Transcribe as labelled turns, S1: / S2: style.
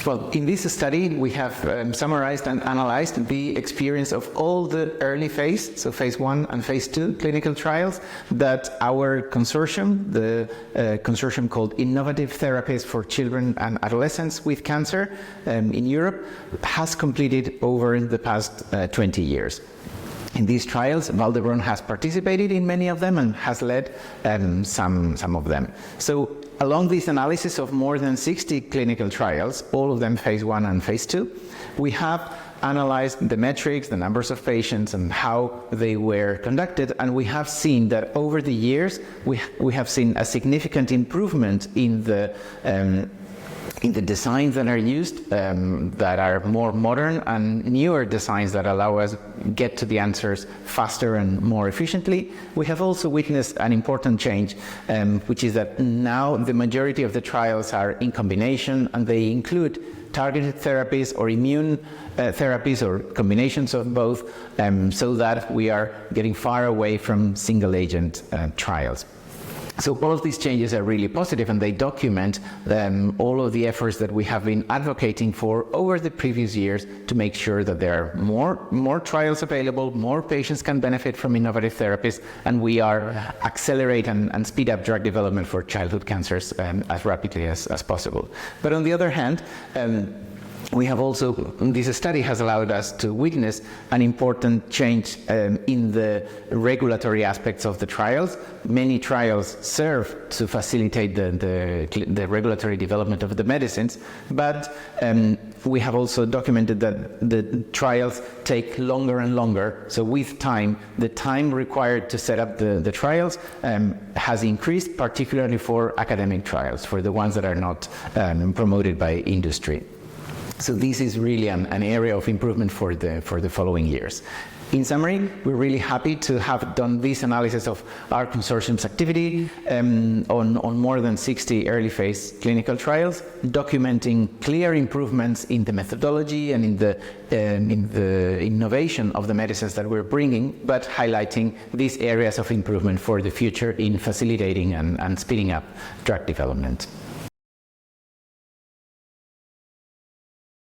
S1: Well, in this study, we have summarized and analyzed the experience of all the early phase, so phase 1 and phase 2 clinical trials that our consortium, the consortium called Innovative Therapies for Children and Adolescents with Cancer in Europe, has completed over the past 20 years. In these trials, Vall has participated in many of them and has led some of them. So along this analysis of more than 60 clinical trials, all of them phase 1 and phase 2, we have analyzed the metrics, the numbers of patients, and how they were conducted, and we have seen that over the years we have seen a significant improvement in the designs that are used, that are more modern, and newer designs that allow us get to the answers faster and more efficiently. We have also witnessed an important change, which is that now the majority of the trials are in combination, and they include targeted therapies or immune therapies or combinations of both, so that we are getting far away from single agent trials. So all of these changes are really positive, and they document all of the efforts that we have been advocating for over the previous years to make sure that there are more trials available, more patients can benefit from innovative therapies, and we are accelerate and speed up drug development for childhood cancers as rapidly as possible. But on the other hand, we have also, this study has allowed us to witness an important change in the regulatory aspects of the trials. Many trials serve to facilitate the regulatory development of the medicines, but we have also documented that the trials take longer and longer. So with time, the time required to set up the trials has increased, particularly for academic trials, for the ones that are not promoted by industry. So this is really an area of improvement for the following years. In summary, we're really happy to have done this analysis of our consortium's activity on more than 60 early phase clinical trials, documenting clear improvements in the methodology and in the innovation of the medicines that we're bringing, but highlighting these areas of improvement for the future in facilitating and speeding up drug development.